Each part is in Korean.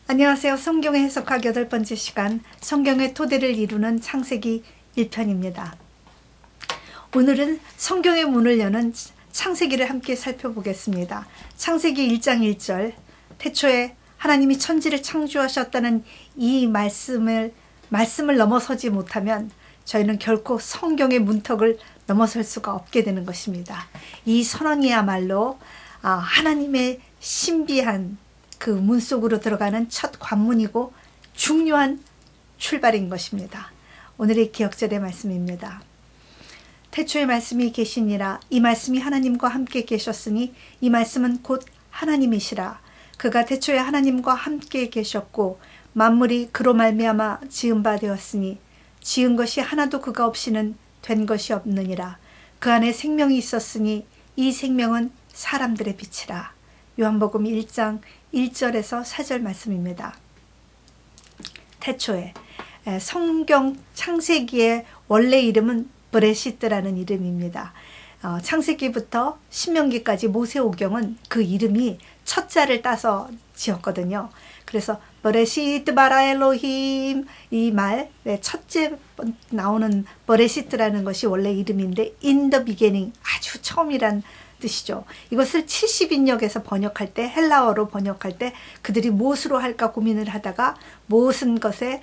안녕하세요. 성경의 해석학 8번째 시간, 성경의 토대를 이루는 창세기 1편입니다. 오늘은 성경의 문을 여는 창세기를 함께 살펴보겠습니다. 창세기 1장 1절, 태초에 하나님이 천지를 창조하셨다는 이 말씀을 넘어서지 못하면 저희는 결코 성경의 문턱을 넘어설 수가 없게 되는 것입니다. 이 선언이야말로 하나님의 신비한 그 문 속으로 들어가는 첫 관문이고 중요한 출발인 것입니다. 오늘의 기억절의 말씀입니다. 태초의 말씀이 계시니라. 이 말씀이 하나님과 함께 계셨으니 이 말씀은 곧 하나님이시라. 그가 태초에 하나님과 함께 계셨고 만물이 그로 말미암아 지은 바 되었으니 지은 것이 하나도 그가 없이는 된 것이 없느니라. 그 안에 생명이 있었으니 이 생명은 사람들의 빛이라. 요한복음 1장 1절에서 4절 말씀입니다. 태초에 성경 창세기의 원래 이름은 브레시트라는 이름입니다. 창세기부터 신명기까지 모세오경은 그 이름이 첫 자를 따서 지었거든요. 그래서 브레시트 바라 엘로힘 이 말 첫째 나오는 브레시트라는 것이 원래 이름인데 in the beginning 아주 처음이란 뜻이죠. 이것을 70인역에서 번역할 때 헬라어로 번역할 때 그들이 무엇으로 할까 고민을 하다가 무슨 것에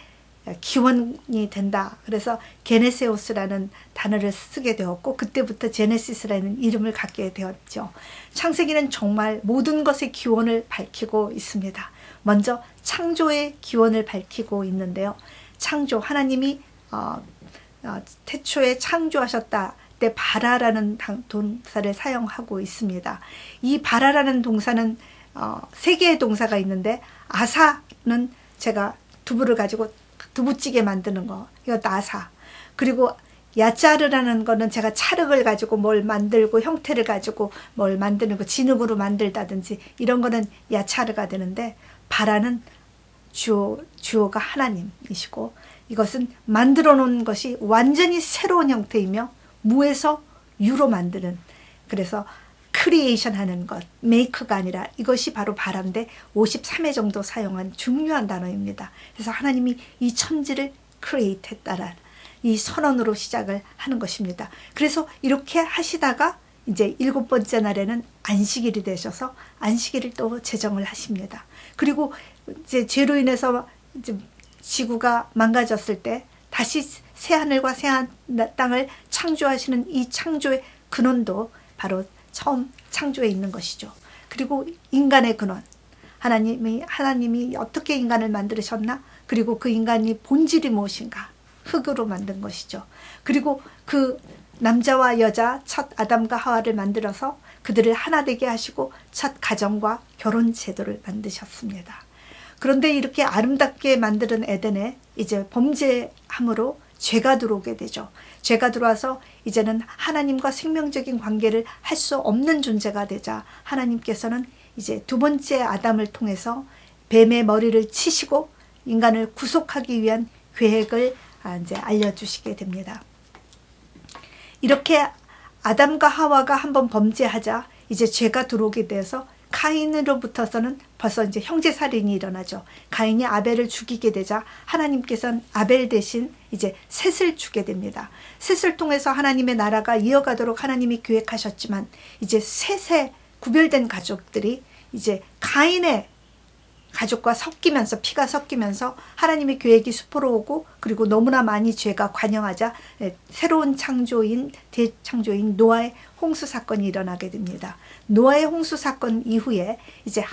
기원이 된다. 그래서 게네세오스라는 단어를 쓰게 되었고 그때부터 제네시스라는 이름을 갖게 되었죠. 창세기는 정말 모든 것의 기원을 밝히고 있습니다. 먼저 창조의 기원을 밝히고 있는데요. 창조, 하나님이 태초에 창조하셨다. 때 바라라는 동사를 사용하고 있습니다. 이 바라라는 동사는 세 개의 동사가 있는데 아사는 제가 두부를 가지고 두부찌개 만드는 거, 이거 아사. 그리고 야짜르라는 거는 제가 찰흙을 가지고 뭘 만들고 형태를 가지고 뭘 만드는 거, 진흙으로 만들다든지 이런 거는 야차르가 되는데 바라는 주어가 하나님이시고 이것은 만들어 놓은 것이 완전히 새로운 형태이며 무에서 유로 만드는, 그래서 크리에이션 하는 것, 메이크가 아니라 이것이 바로 바라인데 53회 정도 사용한 중요한 단어입니다. 그래서 하나님이 이 천지를 크리에이트 했다라는 이 선언으로 시작을 하는 것입니다. 그래서 이렇게 하시다가 이제 7번째 날에는 안식일이 되셔서 안식일을 또 제정을 하십니다. 그리고 이제 죄로 인해서 이제 지구가 망가졌을 때 다시 새하늘과 새한 땅을 창조하시는 이 창조의 근원도 바로 처음 창조에 있는 것이죠. 그리고 인간의 근원, 하나님이 어떻게 인간을 만드셨나? 그리고 그 인간이 본질이 무엇인가? 흙으로 만든 것이죠. 그리고 그 남자와 여자 첫 아담과 하와를 만들어서 그들을 하나 되게 하시고 첫 가정과 결혼 제도를 만드셨습니다. 그런데 이렇게 아름답게 만드는 에덴에 이제 범죄함으로 죄가 들어오게 되죠. 죄가 들어와서 이제는 하나님과 생명적인 관계를 할 수 없는 존재가 되자 하나님께서는 이제 두 번째 아담을 통해서 뱀의 머리를 치시고 인간을 구속하기 위한 계획을 이제 알려주시게 됩니다. 이렇게 아담과 하와가 한번 범죄하자 이제 죄가 들어오게 돼서 가인으로부터서는 벌써 이제 형제살인이 일어나죠. 가인이 아벨을 죽이게 되자 하나님께서는 아벨 대신 이제 셋을 주게 됩니다. 셋을 통해서 하나님의 나라가 이어가도록 하나님이 계획하셨지만 이제 셋의 구별된 가족들이 이제 가인의 가족과 섞이면서 피가 섞이면서 하나님의 계획이 수포로 오고 그리고 너무나 많이 죄가 관영하자 새로운 창조인 대창조인 노아의 홍수 사건이 일어나게 됩니다. 노아의 홍수 사건 이후에 이제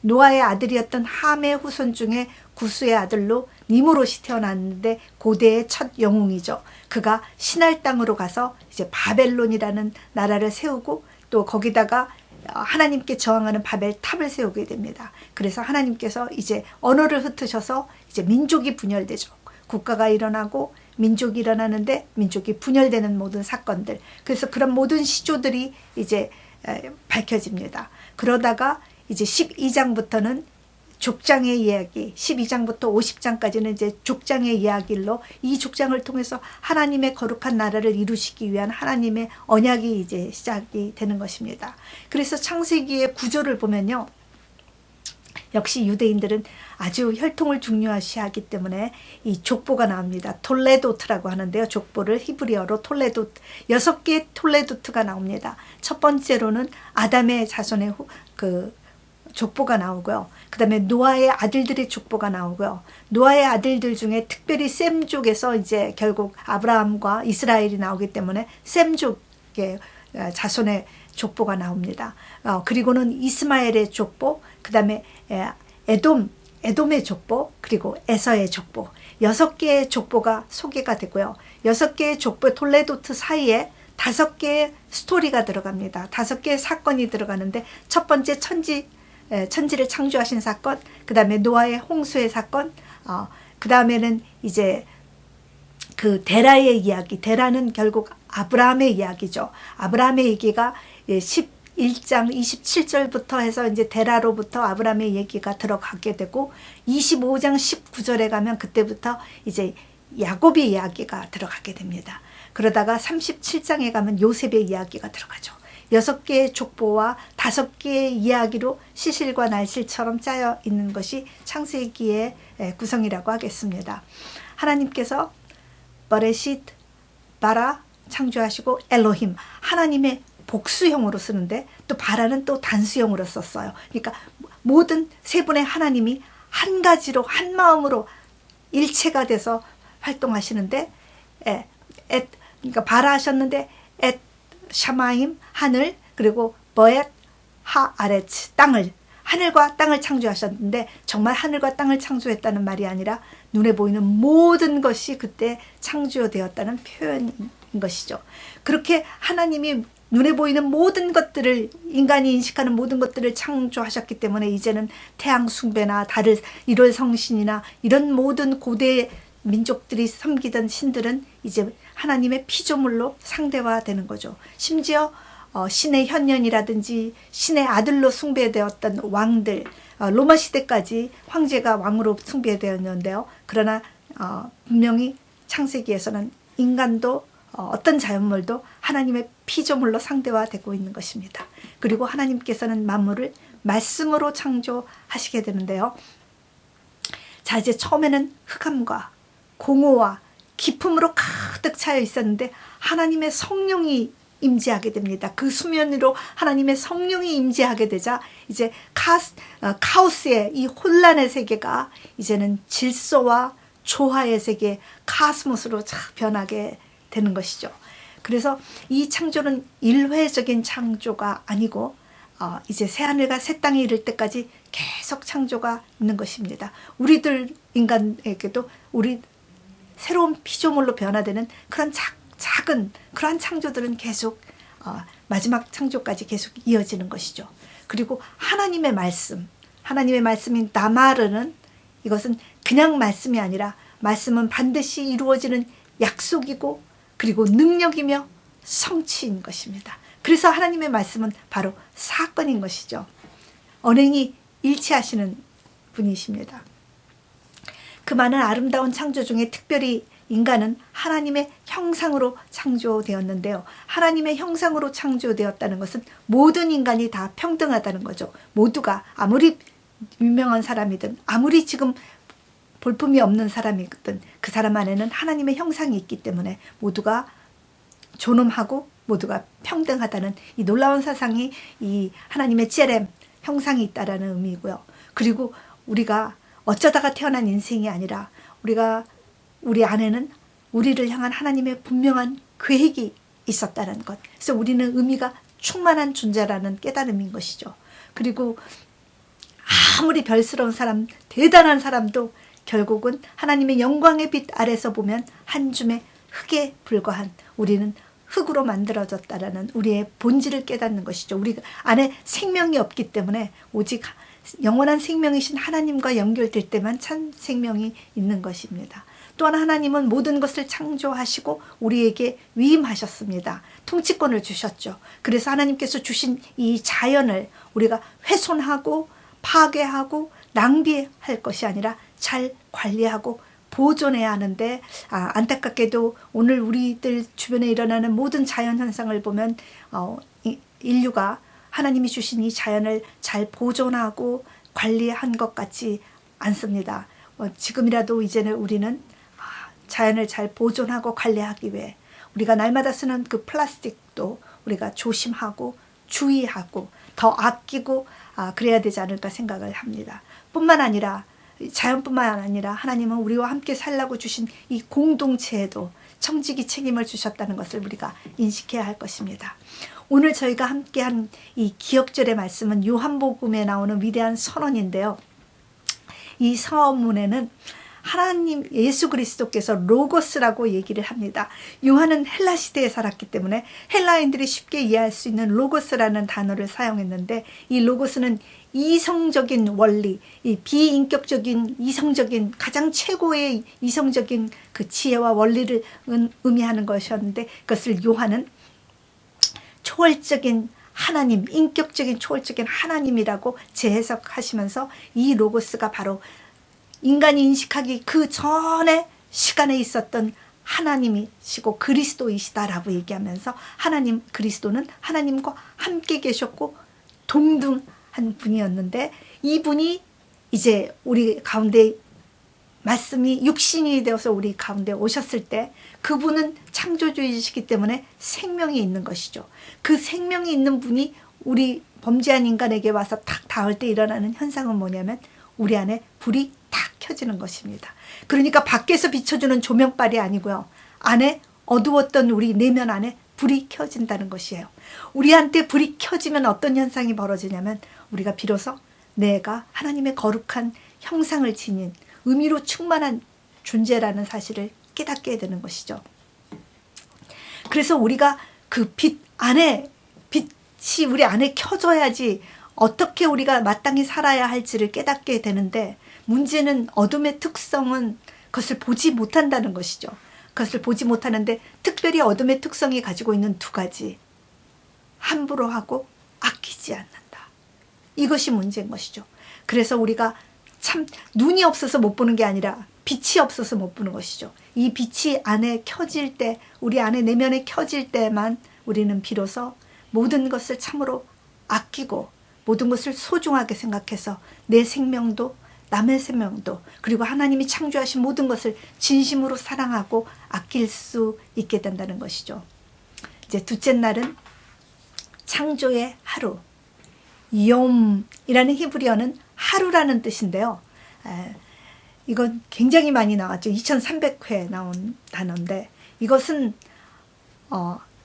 노아의 아들이었던 함의 후손 중에 구스의 아들로 니무롯이 태어났는데 고대의 첫 영웅이죠. 그가 신할 땅으로 가서 이제 바벨론이라는 나라를 세우고 또 거기다가 하나님께 저항하는 바벨 탑을 세우게 됩니다. 그래서 하나님께서 이제 언어를 흩으셔서 이제 민족이 분열되죠. 국가가 일어나고 민족이 일어나는데 민족이 분열되는 모든 사건들. 그래서 그런 모든 시조들이 이제 밝혀집니다. 그러다가 이제 12장부터는 족장의 이야기, 12장부터 50장까지는 이제 족장의 이야기로 이 족장을 통해서 하나님의 거룩한 나라를 이루시기 위한 하나님의 언약이 이제 시작이 되는 것입니다. 그래서 창세기의 구조를 보면요. 역시 유대인들은 아주 혈통을 중요시하기 때문에 이 족보가 나옵니다. 톨레도트라고 하는데요. 족보를 히브리어로 톨레도트, 6개의 톨레도트가 나옵니다. 첫 번째로는 아담의 자손의 그 족보가 나오고요. 그 다음에 노아의 아들들의 족보가 나오고요. 노아의 아들들 중에 특별히 셈족에서 이제 결국 아브라함과 이스라엘이 나오기 때문에 셈족의 자손의 족보가 나옵니다. 그리고는 이스마엘의 족보, 그 다음에 에돔의 족보, 그리고 에서의 족보, 6개의 족보가 소개가 되고요. 6개의 족보 톨레도트 사이에 5개의 스토리가 들어갑니다. 5개의 사건이 들어가는데, 첫 번째 천지를 창조하신 사건, 그 다음에 노아의 홍수의 사건, 그 다음에는 이제 그 데라의 이야기, 데라는 결국 아브라함의 이야기죠. 아브라함의 얘기가 11장 27절부터 해서 이제 데라로부터 아브라함의 얘기가 들어가게 되고, 25장 19절에 가면 그때부터 이제 야곱의 이야기가 들어가게 됩니다. 그러다가 37장에 가면 요셉의 이야기가 들어가죠. 6개의 족보와 5개의 이야기로 시실과 날실처럼 짜여 있는 것이 창세기의 구성이라고 하겠습니다. 하나님께서 버레싯, 바라 창조하시고 엘로힘, 하나님의 복수형으로 쓰는데 또 바라는 또 단수형으로 썼어요. 그러니까 모든 세 분의 하나님이 한 가지로 한 마음으로 일체가 돼서 활동하시는데, 그러니까 바라 하셨는데 엣 샤마임 하늘, 그리고 버엣 하 아레츠 땅을, 하늘과 땅을 창조하셨는데 정말 하늘과 땅을 창조했다는 말이 아니라 눈에 보이는 모든 것이 그때 창조되었다는 표현인 것이죠. 그렇게 하나님이 눈에 보이는 모든 것들을, 인간이 인식하는 모든 것들을 창조하셨기 때문에 이제는 태양 숭배나 달을 1월 성신이나 이런 모든 고대 민족들이 섬기던 신들은 이제 하나님의 피조물로 상대화되는 거죠. 심지어 신의 현년이라든지 신의 아들로 숭배되었던 왕들, 로마 시대까지 황제가 왕으로 숭배되었는데요. 그러나 분명히 창세기에서는 인간도 어떤 자연물도 하나님의 피조물로 상대화되고 있는 것입니다. 그리고 하나님께서는 만물을 말씀으로 창조하시게 되는데요. 자, 이제 처음에는 흑암과 공허와 기품으로 가득 차여 있었는데 하나님의 성령이 임재하게 됩니다. 그 수면 위로 하나님의 성령이 임재하게 되자 이제 카오스의 이 혼란의 세계가 이제는 질서와 조화의 세계, 카스모스로 변하게 되는 것이죠. 그래서 이 창조는 일회적인 창조가 아니고 이제 새하늘과 새 땅에 이를 때까지 계속 창조가 있는 것입니다. 우리들 인간에게도 우리 새로운 피조물로 변화되는 그런 작은 그러한 창조들은 계속 마지막 창조까지 계속 이어지는 것이죠. 그리고 하나님의 말씀, 하나님의 말씀인 나마르는, 이것은 그냥 말씀이 아니라 말씀은 반드시 이루어지는 약속이고 그리고 능력이며 성취인 것입니다. 그래서 하나님의 말씀은 바로 사건인 것이죠. 언행이 일치하시는 분이십니다. 그 많은 아름다운 창조 중에 특별히 인간은 하나님의 형상으로 창조되었는데요. 하나님의 형상으로 창조되었다는 것은 모든 인간이 다 평등하다는 거죠. 모두가 아무리 유명한 사람이든 아무리 지금 볼품이 없는 사람이든 그 사람 안에는 하나님의 형상이 있기 때문에 모두가 존엄하고 모두가 평등하다는 이 놀라운 사상이 이 하나님의 찌렘 형상이 있다라는 의미이고요. 그리고 우리가 어쩌다가 태어난 인생이 아니라 우리 안에는 우리를 향한 하나님의 분명한 계획이 있었다는 것. 그래서 우리는 의미가 충만한 존재라는 깨달음인 것이죠. 그리고 아무리 별스러운 사람, 대단한 사람도 결국은 하나님의 영광의 빛 아래서 보면 한 줌의 흙에 불과한, 우리는 흙으로 만들어졌다라는 우리의 본질을 깨닫는 것이죠. 우리 안에 생명이 없기 때문에 오직 영원한 생명이신 하나님과 연결될 때만 참 생명이 있는 것입니다. 또한 하나님은 모든 것을 창조하시고 우리에게 위임하셨습니다. 통치권을 주셨죠. 그래서 하나님께서 주신 이 자연을 우리가 훼손하고 파괴하고 낭비할 것이 아니라 잘 관리하고 보존해야 하는데, 안타깝게도 오늘 우리들 주변에 일어나는 모든 자연 현상을 보면 인류가 하나님이 주신 이 자연을 잘 보존하고 관리한 것 같지 않습니다. 지금이라도 이제는 우리는 자연을 잘 보존하고 관리하기 위해 우리가 날마다 쓰는 그 플라스틱도 우리가 조심하고 주의하고 더 아끼고 그래야 되지 않을까 생각을 합니다. 뿐만 아니라 자연뿐만 아니라 하나님은 우리와 함께 살라고 주신 이 공동체에도 청지기 책임을 주셨다는 것을 우리가 인식해야 할 것입니다. 오늘 저희가 함께한 이 기억절의 말씀은 요한복음에 나오는 위대한 선언인데요. 이 서문에는 하나님 예수 그리스도께서 로고스라고 얘기를 합니다. 요한은 헬라 시대에 살았기 때문에 헬라인들이 쉽게 이해할 수 있는 로고스라는 단어를 사용했는데, 이 로고스는 이성적인 원리, 이 비인격적인 이성적인 가장 최고의 이성적인 그 지혜와 원리를 의미하는 것이었는데, 그것을 요한은 초월적인 하나님, 인격적인 초월적인 하나님이라고 재해석하시면서 이 로고스가 바로 인간이 인식하기 그 전에 시간에 있었던 하나님이시고 그리스도이시다라고 얘기하면서 하나님, 그리스도는 하나님과 함께 계셨고 동등한 분이었는데, 이분이 이제 우리 가운데 말씀이 육신이 되어서 우리 가운데 오셨을 때 그분은 창조주이시기 때문에 생명이 있는 것이죠. 그 생명이 있는 분이 우리 범죄한 인간에게 와서 탁 닿을 때 일어나는 현상은 뭐냐면 우리 안에 불이 탁 켜지는 것입니다. 그러니까 밖에서 비춰주는 조명빨이 아니고요, 안에 어두웠던 우리 내면 안에 불이 켜진다는 것이에요. 우리한테 불이 켜지면 어떤 현상이 벌어지냐면 우리가 비로소 내가 하나님의 거룩한 형상을 지닌 의미로 충만한 존재라는 사실을 깨닫게 되는 것이죠. 그래서 우리가 그 빛 안에, 빛이 우리 안에 켜져야지 어떻게 우리가 마땅히 살아야 할지를 깨닫게 되는데, 문제는 어둠의 특성은 그것을 보지 못한다는 것이죠. 그것을 보지 못하는데 특별히 어둠의 특성이 가지고 있는 두 가지: 함부로 하고 아끼지 않는다. 이것이 문제인 것이죠. 그래서 우리가 참 눈이 없어서 못 보는 게 아니라 빛이 없어서 못 보는 것이죠. 이 빛이 안에 켜질 때, 우리 안에 내면에 켜질 때만 우리는 비로소 모든 것을 참으로 아끼고 모든 것을 소중하게 생각해서 내 생명도 남의 생명도 그리고 하나님이 창조하신 모든 것을 진심으로 사랑하고 아낄 수 있게 된다는 것이죠. 이제 둘째 날은 창조의 하루, 욤이라는 히브리어는 하루라는 뜻인데요. 이건 굉장히 많이 나왔죠. 2300회 나온 단어인데, 이것은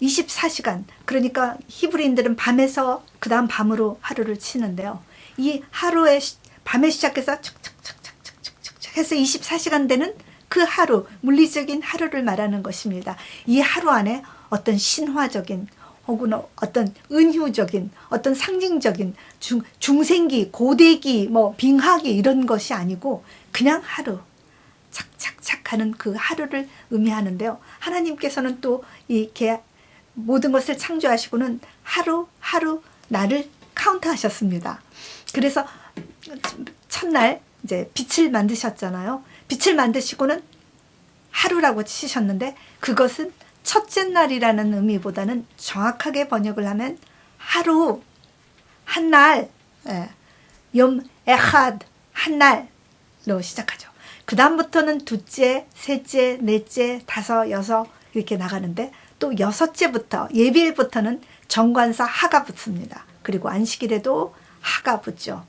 24시간, 그러니까 히브리인들은 밤에서 그 다음 밤으로 하루를 치는데요. 이 하루에 밤에 시작해서 척척척척척척 해서 24시간 되는 그 하루, 물리적인 하루를 말하는 것입니다. 이 하루 안에 어떤 신화적인 혹은 어떤 은휴적인, 어떤 상징적인 중생기, 고대기, 빙하기 이런 것이 아니고 그냥 하루, 착착착 하는 그 하루를 의미하는데요. 하나님께서는 또 이렇게 모든 것을 창조하시고는 하루 날을 카운트하셨습니다. 그래서 첫날 이제 빛을 만드셨잖아요. 빛을 만드시고는 하루라고 치셨는데, 그것은 첫째 날이라는 의미보다는 정확하게 번역을 하면 하루, 한 날, 욤 에하드, 한 날로 시작하죠. 그 다음부터는 둘째, 셋째, 넷째, 다섯, 여섯 이렇게 나가는데, 또 여섯째부터, 예비일부터는 정관사 하가 붙습니다. 그리고 안식일에도 하가 붙죠.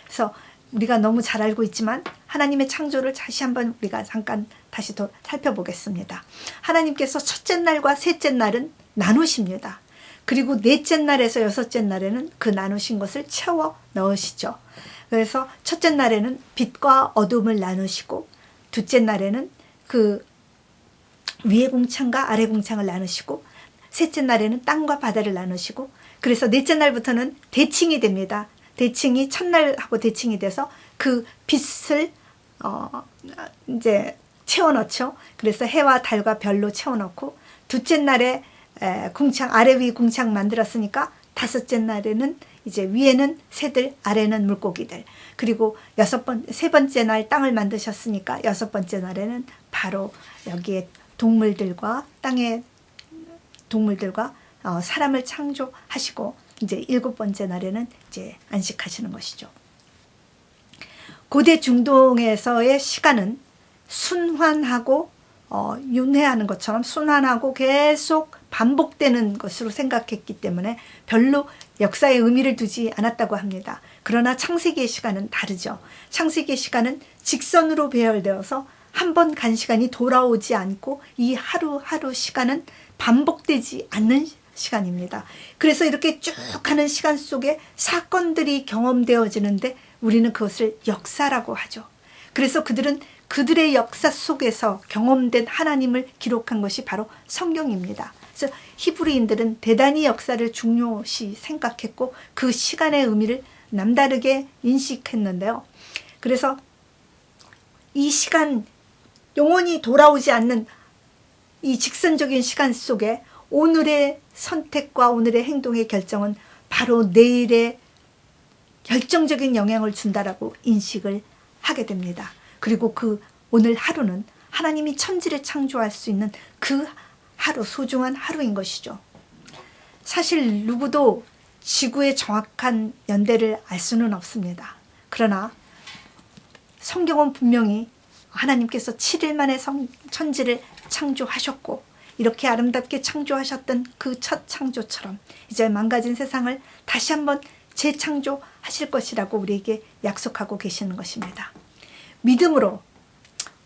그래서 우리가 너무 잘 알고 있지만 하나님의 창조를 다시 한번 우리가 잠깐 다시 더 살펴보겠습니다. 하나님께서 첫째 날과 셋째 날은 나누십니다. 그리고 넷째 날에서 여섯째 날에는 그 나누신 것을 채워 넣으시죠. 그래서 첫째 날에는 빛과 어둠을 나누시고, 둘째 날에는 그 위의 공창과 아래 공창을 나누시고, 셋째 날에는 땅과 바다를 나누시고, 그래서 넷째 날부터는 대칭이 됩니다. 대칭이 첫날하고 대칭이 돼서 그 빛을 이제 채워넣죠. 그래서 해와 달과 별로 채워넣고, 둘째 날에 궁창, 아래 위 궁창 만들었으니까 다섯째 날에는 이제 위에는 새들, 아래는 물고기들, 그리고 세 번째 날 땅을 만드셨으니까 여섯 번째 날에는 바로 여기에 동물들과 땅의 동물들과 사람을 창조하시고, 이제 일곱 번째 날에는 이제 안식하시는 것이죠. 고대 중동에서의 시간은 순환하고 윤회하는 것처럼 순환하고 계속 반복되는 것으로 생각했기 때문에 별로 역사에 의미를 두지 않았다고 합니다. 그러나 창세기의 시간은 다르죠. 창세기의 시간은 직선으로 배열되어서 한 번 간 시간이 돌아오지 않고 이 하루하루 시간은 반복되지 않는 시간입니다. 그래서 이렇게 쭉 가는 시간 속에 사건들이 경험되어지는데 우리는 그것을 역사라고 하죠. 그래서 그들은 그들의 역사 속에서 경험된 하나님을 기록한 것이 바로 성경입니다. 그래서 히브리인들은 대단히 역사를 중요시 생각했고 그 시간의 의미를 남다르게 인식했는데요. 그래서 이 시간, 영원히 돌아오지 않는 이 직선적인 시간 속에 오늘의 선택과 오늘의 행동의 결정은 바로 내일의 결정적인 영향을 준다라고 인식을 하게 됩니다. 그리고 그 오늘 하루는 하나님이 천지를 창조할 수 있는 그 하루, 소중한 하루인 것이죠. 사실 누구도 지구의 정확한 연대를 알 수는 없습니다. 그러나 성경은 분명히 하나님께서 7일 만에 천지를 창조하셨고 이렇게 아름답게 창조하셨던 그 첫 창조처럼 이제 망가진 세상을 다시 한번 재창조하실 것이라고 우리에게 약속하고 계시는 것입니다. 믿음으로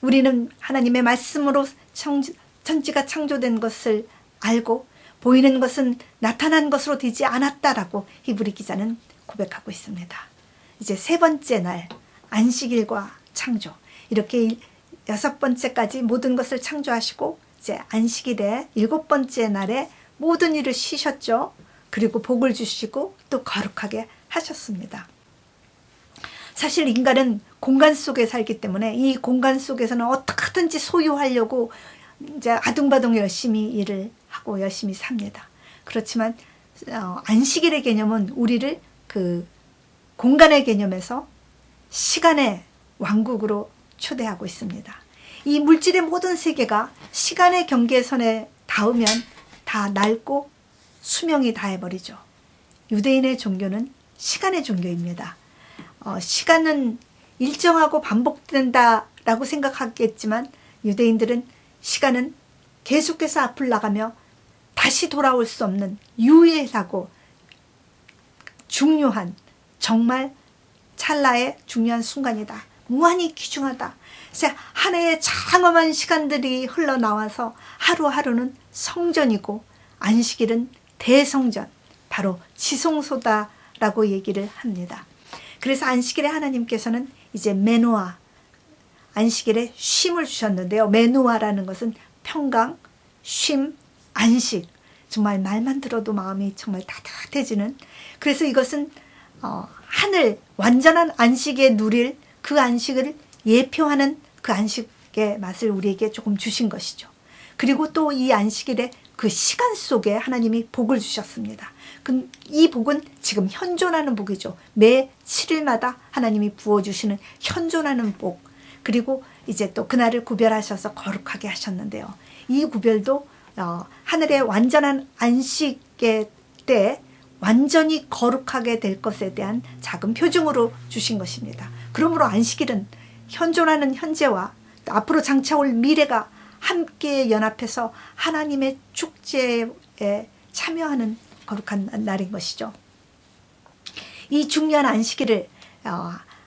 우리는 하나님의 말씀으로 천지가 창조된 것을 알고 보이는 것은 나타난 것으로 되지 않았다라고 히브리 기자는 고백하고 있습니다. 이제 세 번째 날 안식일과 창조, 이렇게 6번째까지 모든 것을 창조하시고 이제 안식일에 7번째 날에 모든 일을 쉬셨죠. 그리고 복을 주시고 또 거룩하게 하셨습니다. 사실 인간은 공간 속에 살기 때문에 이 공간 속에서는 어떻게든지 소유하려고 이제 아둥바둥 열심히 일을 하고 열심히 삽니다. 그렇지만 안식일의 개념은 우리를 그 공간의 개념에서 시간의 왕국으로 초대하고 있습니다. 이 물질의 모든 세계가 시간의 경계선에 닿으면 다 낡고 수명이 다해버리죠. 유대인의 종교는 시간의 종교입니다. 시간은 일정하고 반복된다라고 생각하겠지만 유대인들은 시간은 계속해서 앞을 나가며 다시 돌아올 수 없는 유일하고 중요한, 정말 찰나의 중요한 순간이다. 무한히 귀중하다. 한 해의 장엄한 시간들이 흘러나와서 하루하루는 성전이고 안식일은 대성전, 바로 지성소다라고 얘기를 합니다. 그래서 안식일에 하나님께서는 이제 메노아, 안식일에 쉼을 주셨는데요. 메노아라는 것은 평강, 쉼, 안식. 정말 말만 들어도 마음이 정말 따뜻해지는, 그래서 이것은 하늘 완전한 안식에 누릴 그 안식을 예표하는 그 안식의 맛을 우리에게 조금 주신 것이죠. 그리고 또 이 안식일에 그 시간 속에 하나님이 복을 주셨습니다. 이 복은 지금 현존하는 복이죠. 매 7일마다 하나님이 부어주시는 현존하는 복. 그리고 이제 또 그날을 구별하셔서 거룩하게 하셨는데요. 이 구별도 하늘의 완전한 안식의 때 완전히 거룩하게 될 것에 대한 작은 표징으로 주신 것입니다. 그러므로 안식일은 현존하는 현재와 또 앞으로 장차올 미래가 함께 연합해서 하나님의 축제에 참여하는 거룩한 날인 것이죠. 이 중요한 안식일을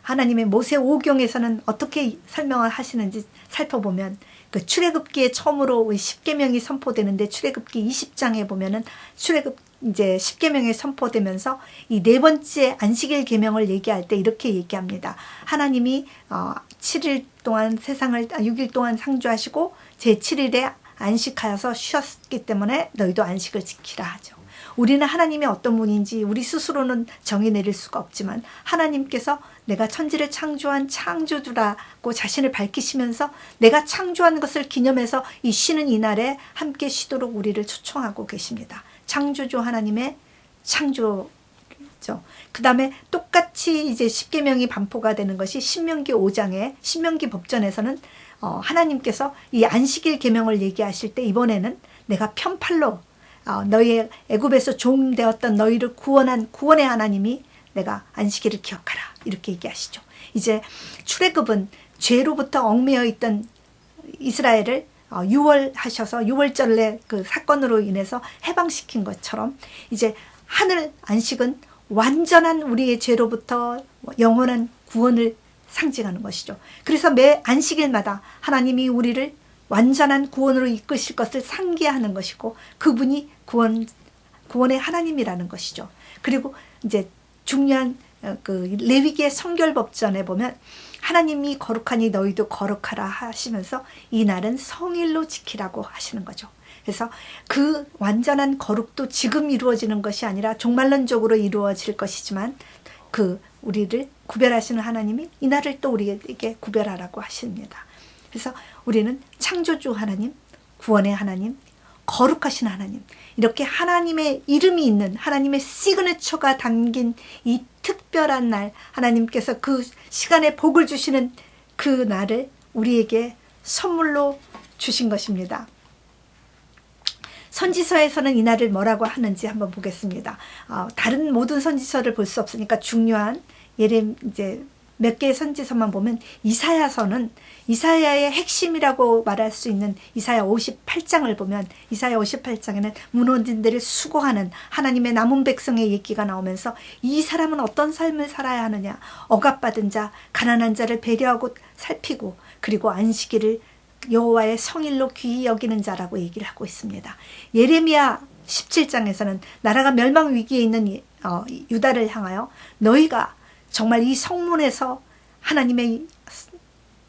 하나님의 모세 오경에서는 어떻게 설명을 하시는지 살펴보면 그 출애굽기에 처음으로 십계명이 선포되는데 출애굽기 20장에 보면은 이제 십계명이 선포되면서 이 네 번째 안식일 계명을 얘기할 때 이렇게 얘기합니다. 하나님이 7일 동안 세상을 6일 동안 창조하시고 제7일에 안식하여서 쉬었기 때문에 너희도 안식을 지키라 하죠. 우리는 하나님이 어떤 분인지 우리 스스로는 정의 내릴 수가 없지만 하나님께서 내가 천지를 창조한 창조주라고 자신을 밝히시면서 내가 창조한 것을 기념해서 이 쉬는 이날에 함께 쉬도록 우리를 초청하고 계십니다. 창조주 하나님의 창조죠. 그 다음에 똑같이 이제 십계명이 반포가 되는 것이 신명기 5장에 신명기 법전에서는 하나님께서 이 안식일 계명을 얘기하실 때 이번에는 내가 편팔로 너희의 애굽에서 종되었던 너희를 구원한 구원의 하나님이 내가 안식일을 기억하라. 이렇게 얘기하시죠. 이제 출애굽은 죄로부터 얽매여 있던 이스라엘을 유월하셔서 유월절의 그 사건으로 인해서 해방시킨 것처럼 이제 하늘 안식은 완전한 우리의 죄로부터 영원한 구원을 상징하는 것이죠. 그래서 매 안식일마다 하나님이 우리를 완전한 구원으로 이끄실 것을 상기하는 것이고 그분이 구원의 하나님이라는 것이죠. 그리고 이제 중요한 그 레위기의 성결법전에 보면 하나님이 거룩하니 너희도 거룩하라 하시면서 이 날은 성일로 지키라고 하시는 거죠. 그래서 그 완전한 거룩도 지금 이루어지는 것이 아니라 종말론적으로 이루어질 것이지만 그 우리를 구별하시는 하나님이 이 날을 또 우리에게 구별하라고 하십니다. 그래서 우리는 창조주 하나님, 구원의 하나님, 거룩하신 하나님, 이렇게 하나님의 이름이 있는 하나님의 시그니처가 담긴 이 특별한 날, 하나님께서 그 시간에 복을 주시는 그 날을 우리에게 선물로 주신 것입니다. 선지서에서는 이 날을 뭐라고 하는지 한번 보겠습니다. 다른 모든 선지서를 볼 수 없으니까 중요한 이제 몇 개의 선지서만 보면 이사야서는 이사야의 핵심이라고 말할 수 있는 이사야 58장을 보면 이사야 58장에는 무너진들을 수고하는 하나님의 남은 백성의 얘기가 나오면서 이 사람은 어떤 삶을 살아야 하느냐, 억압받은 자, 가난한 자를 배려하고 살피고 그리고 안식일을 여호와의 성일로 귀히 여기는 자라고 얘기를 하고 있습니다. 예레미야 17장에서는 나라가 멸망 위기에 있는 유다를 향하여 너희가 정말 이 성문에서 하나님의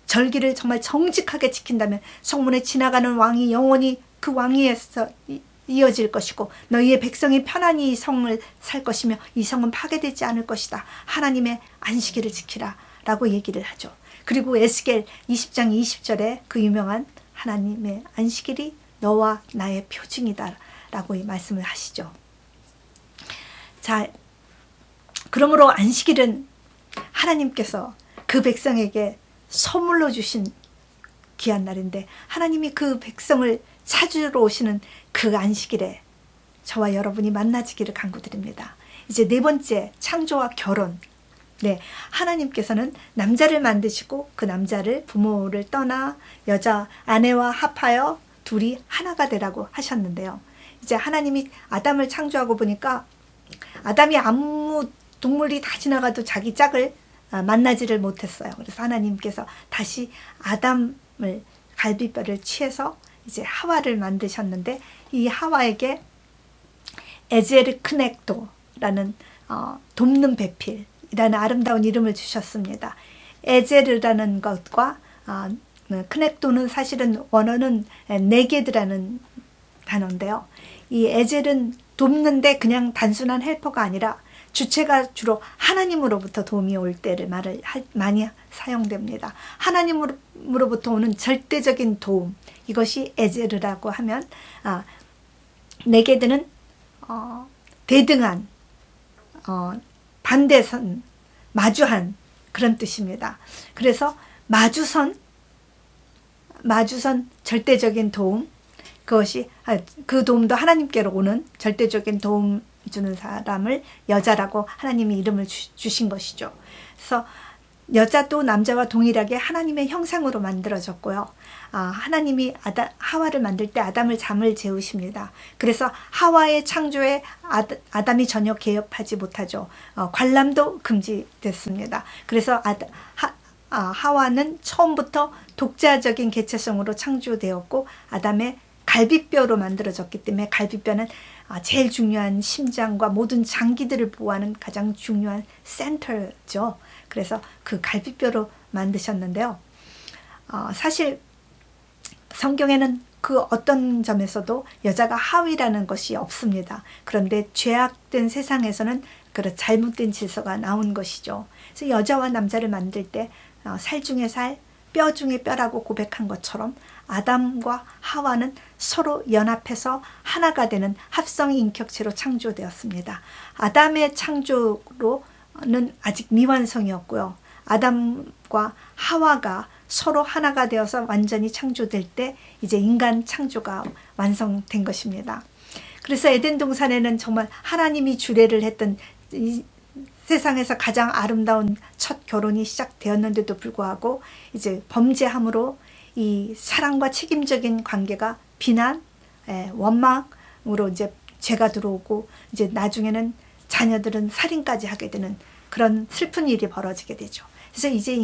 절기를 정말 정직하게 지킨다면 성문에 지나가는 왕이 영원히 그 왕위에서 이어질 것이고 너희의 백성이 편안히 이 성을 살 것이며 이 성은 파괴되지 않을 것이다. 하나님의 안식일을 지키라 라고 얘기를 하죠. 그리고 에스겔 20장 20절에 그 유명한 하나님의 안식일이 너와 나의 표징이다 라고 말씀을 하시죠. 자, 그러므로 안식일은 하나님께서 그 백성에게 선물로 주신 귀한 날인데 하나님이 그 백성을 찾으러 오시는 그 안식일에 저와 여러분이 만나지기를 간구드립니다. 이제 네 번째, 창조와 결혼. 네, 하나님께서는 남자를 만드시고 그 남자를 부모를 떠나 여자 아내와 합하여 둘이 하나가 되라고 하셨는데요. 이제 하나님이 아담을 창조하고 보니까 아담이 아무 동물이 다 지나가도 자기 짝을 만나지를 못했어요. 그래서 하나님께서 다시 아담을 갈비뼈를 취해서 이제 하와를 만드셨는데 이 하와에게 에제르 크넥도라는 돕는 배필이라는 아름다운 이름을 주셨습니다. 에제르라는 것과 크넥도는 사실은 원어는 네게드라는 단어인데요. 이 에젤은 돕는데 그냥 단순한 헬퍼가 아니라 주체가 주로 하나님으로부터 도움이 올 때를 많이 사용됩니다. 하나님으로부터 오는 절대적인 도움, 이것이 에제르라고 하면 네게드는 대등한, 반대선, 마주한 그런 뜻입니다. 그래서 마주선 절대적인 도움, 그것이 그 도움도 하나님께로 오는 절대적인 도움 주는 사람을 여자라고 하나님이 이름을 주신 것이죠. 그래서 여자도 남자와 동일하게 하나님의 형상으로 만들어졌고요. 하나님이 하와를 만들 때 아담을 잠을 재우십니다. 그래서 하와의 창조에 아담이 전혀 개입하지 못하죠. 관람도 금지됐습니다. 그래서 하와는 처음부터 독자적인 개체성으로 창조되었고 아담의 갈비뼈로 만들어졌기 때문에 갈비뼈는 제일 중요한 심장과 모든 장기들을 보호하는 가장 중요한 센터죠. 그래서 그 갈비뼈로 만드셨는데요. 사실 성경에는 그 어떤 점에서도 여자가 하위라는 것이 없습니다. 그런데 죄악된 세상에서는 그런 잘못된 질서가 나온 것이죠. 그래서 여자와 남자를 만들 때 살 중에 살, 뼈 중에 뼈라고 고백한 것처럼 아담과 하와는 서로 연합해서 하나가 되는 합성 인격체로 창조되었습니다. 아담의 창조로는 아직 미완성이었고요. 아담과 하와가 서로 하나가 되어서 완전히 창조될 때 이제 인간 창조가 완성된 것입니다. 그래서 에덴 동산에는 정말 하나님이 주례를 했던 이 세상에서 가장 아름다운 첫 결혼이 시작되었는데도 불구하고 이제 범죄함으로 이 사랑과 책임적인 관계가 비난, 원망으로 이제 죄가 들어오고 이제 나중에는 자녀들은 살인까지 하게 되는 그런 슬픈 일이 벌어지게 되죠. 그래서 이제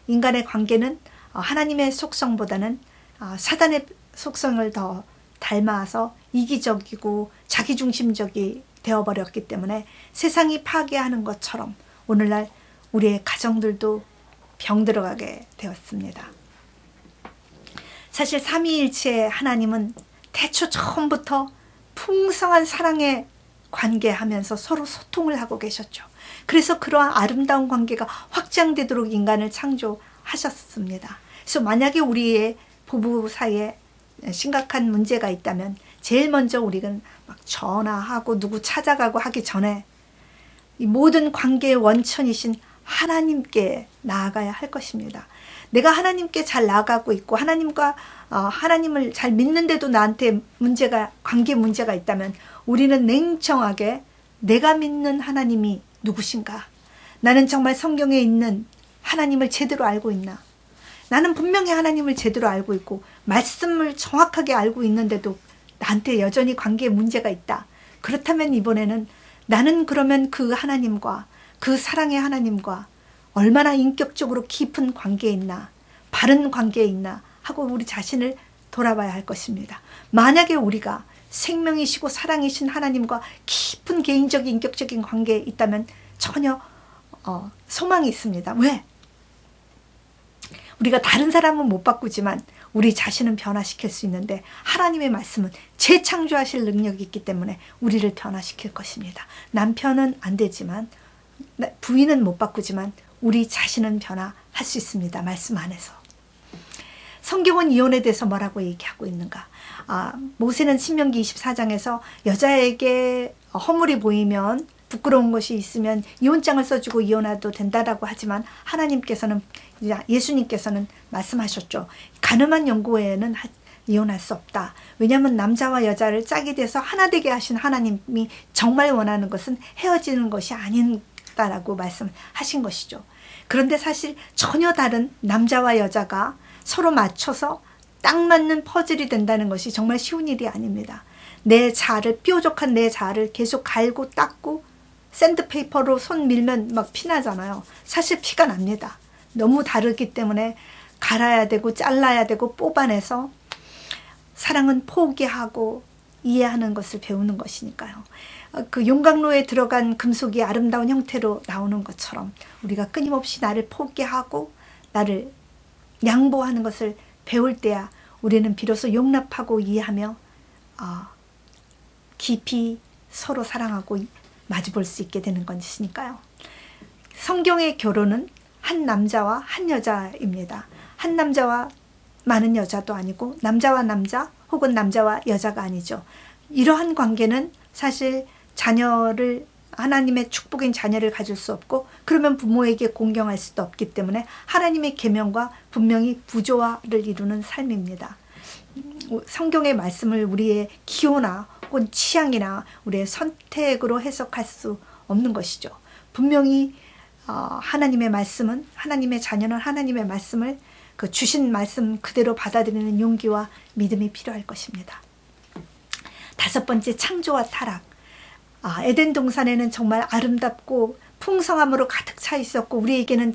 인간의 관계는 하나님의 속성보다는 사단의 속성을 더 닮아서 이기적이고 자기중심적이 되어버렸기 때문에 세상이 파괴하는 것처럼 오늘날 우리의 가정들도 병들어가게 되었습니다. 사실 삼위일체의 하나님은 태초 처음부터 풍성한 사랑에 관계하면서 서로 소통을 하고 계셨죠. 그래서 그러한 아름다운 관계가 확장되도록 인간을 창조하셨습니다. 그래서 만약에 우리의 부부 사이에 심각한 문제가 있다면 제일 먼저 우리는 막 전화하고 누구 찾아가고 하기 전에 이 모든 관계의 원천이신 하나님께 나아가야 할 것입니다. 내가 하나님께 잘 나아가고 있고 하나님과 하나님을 잘 믿는데도 나한테 관계 문제가 있다면 우리는 냉정하게 내가 믿는 하나님이 누구신가? 나는 정말 성경에 있는 하나님을 제대로 알고 있나? 나는 분명히 하나님을 제대로 알고 있고 말씀을 정확하게 알고 있는데도 나한테 여전히 관계에 문제가 있다. 그렇다면 이번에는 나는 그러면 그 하나님과 그 사랑의 하나님과 얼마나 인격적으로 깊은 관계에 있나, 바른 관계에 있나 하고 우리 자신을 돌아봐야 할 것입니다. 만약에 우리가 생명이시고 사랑이신 하나님과 깊은 개인적인 인격적인 관계에 있다면 전혀 소망이 있습니다. 왜? 우리가 다른 사람은 못 바꾸지만 우리 자신은 변화시킬 수 있는데 하나님의 말씀은 재창조하실 능력이 있기 때문에 우리를 변화시킬 것입니다. 남편은 안 되지만 부인은 못 바꾸지만 우리 자신은 변화할 수 있습니다. 말씀 안에서. 성경은 이혼에 대해서 뭐라고 얘기하고 있는가? 모세는 신명기 24장에서 여자에게 허물이 보이면 부끄러운 것이 있으면 이혼장을 써주고 이혼해도 된다라고 하지만 하나님께서는 예수님께서는 말씀하셨죠. 가늠한 연고에는 이혼할 수 없다. 왜냐하면 남자와 여자를 짝이 돼서 하나 되게 하신 하나님이 정말 원하는 것은 헤어지는 것이 아닌다라고 말씀하신 것이죠. 그런데 사실 전혀 다른 남자와 여자가 서로 맞춰서 딱 맞는 퍼즐이 된다는 것이 정말 쉬운 일이 아닙니다. 내 자아를 뾰족한 내 자아를 계속 갈고 닦고 샌드페이퍼로 손 밀면 막 피 나잖아요. 사실 피가 납니다. 너무 다르기 때문에 갈아야 되고 잘라야 되고 뽑아내서 사랑은 포기하고 이해하는 것을 배우는 것이니까요. 그 용광로에 들어간 금속이 아름다운 형태로 나오는 것처럼 우리가 끊임없이 나를 포기하고 나를 양보하는 것을 배울 때야 우리는 비로소 용납하고 이해하며 깊이 서로 사랑하고 마주볼 수 있게 되는 것이니까요. 성경의 결혼은 한 남자와 한 여자입니다. 한 남자와 많은 여자도 아니고 남자와 남자 혹은 남자와 여자가 아니죠. 이러한 관계는 사실 자녀를 하나님의 축복인 자녀를 가질 수 없고 그러면 부모에게 공경할 수도 없기 때문에 하나님의 계명과 분명히 부조화를 이루는 삶입니다. 성경의 말씀을 우리의 기호나 혹은 취향이나 우리의 선택으로 해석할 수 없는 것이죠. 분명히 하나님의 말씀은 하나님의 자녀는 하나님의 말씀을 그 주신 말씀 그대로 받아들이는 용기와 믿음이 필요할 것입니다. 5번째, 창조와 타락. 에덴 동산에는 정말 아름답고 풍성함으로 가득 차 있었고 우리에게는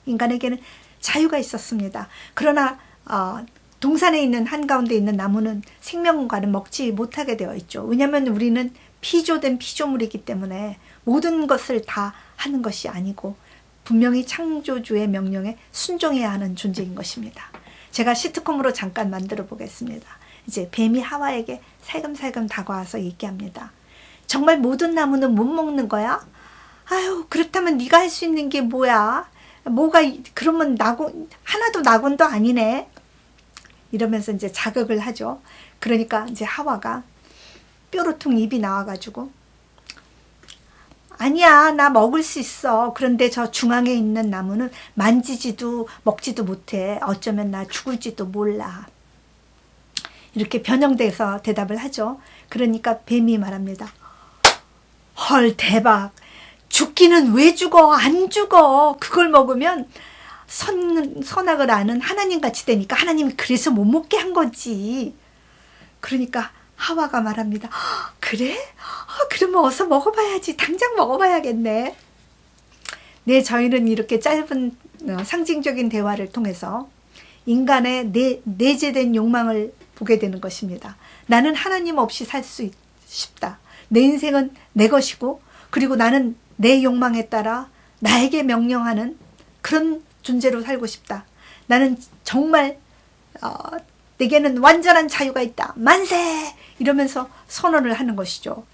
인간에게는 자유가 있었습니다. 그러나 동산에 있는 한가운데 있는 나무는 생명과는 먹지 못하게 되어 있죠. 왜냐하면 우리는 피조된 피조물이기 때문에 모든 것을 다 하는 것이 아니고 분명히 창조주의 명령에 순종해야 하는 존재인 것입니다. 제가 시트콤으로 잠깐 만들어 보겠습니다. 이제 뱀이 하와에게 살금살금 다가와서 얘기합니다. 정말 모든 나무는 못 먹는 거야? 아유, 그렇다면 네가 할 수 있는 게 뭐야? 그러면 하나도 낙원도 아니네. 이러면서 이제 자극을 하죠. 그러니까 이제 하와가 뾰루퉁 입이 나와가지고 아니야, 나 먹을 수 있어. 그런데 저 중앙에 있는 나무는 만지지도 먹지도 못해. 어쩌면 나 죽을지도 몰라. 이렇게 변형돼서 대답을 하죠. 그러니까 뱀이 말합니다. 헐, 대박. 죽기는 왜 죽어? 안 죽어. 그걸 먹으면 선악을 아는 하나님같이 되니까 하나님이 그래서 못 먹게 한 거지. 그러니까 하와가 말합니다. 그래? 그러면 어서 먹어봐야지. 당장 먹어봐야겠네. 네, 저희는 이렇게 짧은 상징적인 대화를 통해서 인간의 내재된 욕망을 보게 되는 것입니다. 나는 하나님 없이 살 수 싶다. 내 인생은 내 것이고, 그리고 나는 내 욕망에 따라 나에게 명령하는 그런 존재로 살고 싶다. 나는 정말 내게는 완전한 자유가 있다. 만세! 이러면서 선언을 하는 것이죠.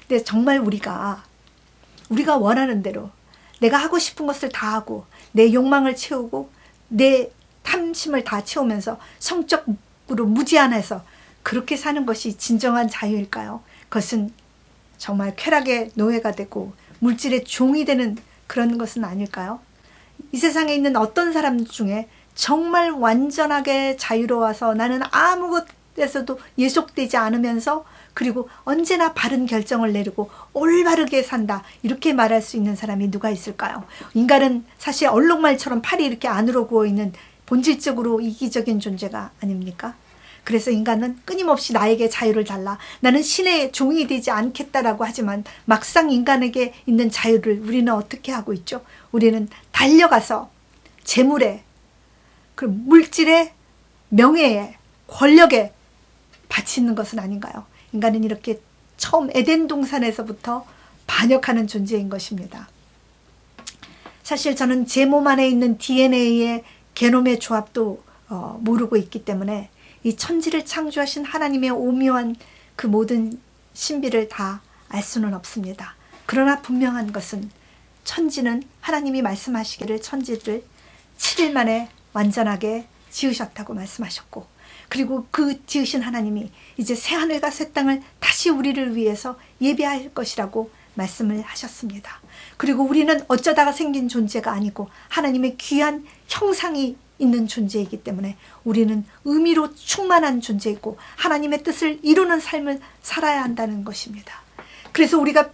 근데 정말 우리가 원하는 대로 내가 하고 싶은 것을 다 하고 내 욕망을 채우고 내 탐심을 다 채우면서 성적으로 무제한해서 그렇게 사는 것이 진정한 자유일까요? 그것은 정말 쾌락의 노예가 되고 물질의 종이 되는 그런 것은 아닐까요? 이 세상에 있는 어떤 사람 중에 정말 완전하게 자유로워서 나는 아무것에서도 예속되지 않으면서 그리고 언제나 바른 결정을 내리고 올바르게 산다, 이렇게 말할 수 있는 사람이 누가 있을까요? 인간은 사실 얼룩말처럼 팔이 이렇게 안으로 구워있는 본질적으로 이기적인 존재가 아닙니까? 그래서 인간은 끊임없이 나에게 자유를 달라, 나는 신의 종이 되지 않겠다라고 하지만 막상 인간에게 있는 자유를 우리는 어떻게 하고 있죠? 우리는 달려가서 재물에, 그 물질에, 명예에, 권력에 바치는 것은 아닌가요? 인간은 이렇게 처음 에덴 동산에서부터 반역하는 존재인 것입니다. 사실 저는 제 몸 안에 있는 DNA의 게놈의 조합도 모르고 있기 때문에 이 천지를 창조하신 하나님의 오묘한 그 모든 신비를 다 알 수는 없습니다. 그러나 분명한 것은 천지는 하나님이 말씀하시기를 천지를 7일 만에 완전하게 지으셨다고 말씀하셨고, 그리고 그 지으신 하나님이 이제 새하늘과 새 땅을 다시 우리를 위해서 예비할 것이라고 말씀을 하셨습니다. 그리고 우리는 어쩌다가 생긴 존재가 아니고 하나님의 귀한 형상이 있는 존재이기 때문에 우리는 의미로 충만한 존재이고 하나님의 뜻을 이루는 삶을 살아야 한다는 것입니다. 그래서 우리가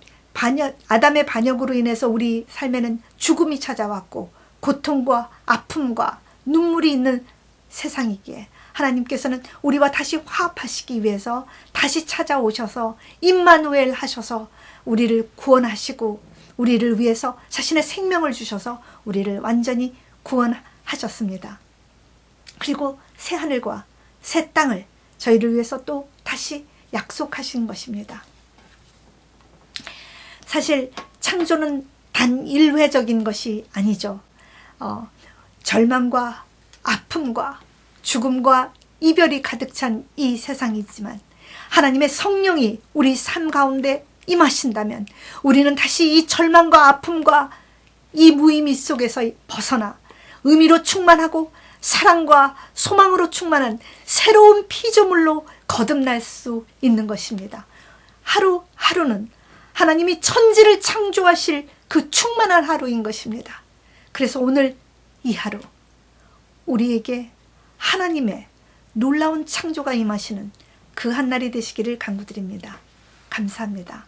아담의 반역으로 인해서 우리 삶에는 죽음이 찾아왔고 고통과 아픔과 눈물이 있는 세상이기에 하나님께서는 우리와 다시 화합하시기 위해서 다시 찾아오셔서 임마누엘 하셔서 우리를 구원하시고 우리를 위해서 자신의 생명을 주셔서 우리를 완전히 구원하셨습니다. 그리고 새 하늘과 새 땅을 저희를 위해서 또 다시 약속하신 것입니다. 사실 창조는 단 일회적인 것이 아니죠. 절망과 아픔과 죽음과 이별이 가득 찬 이 세상이지만 하나님의 성령이 우리 삶 가운데 임하신다면 우리는 다시 이 절망과 아픔과 이 무의미 속에서 벗어나 의미로 충만하고 사랑과 소망으로 충만한 새로운 피조물로 거듭날 수 있는 것입니다. 하루하루는 하나님이 천지를 창조하실 그 충만한 하루인 것입니다. 그래서 오늘 이 하루 우리에게 하나님의 놀라운 창조가 임하시는 그 한날이 되시기를 간구드립니다. 감사합니다.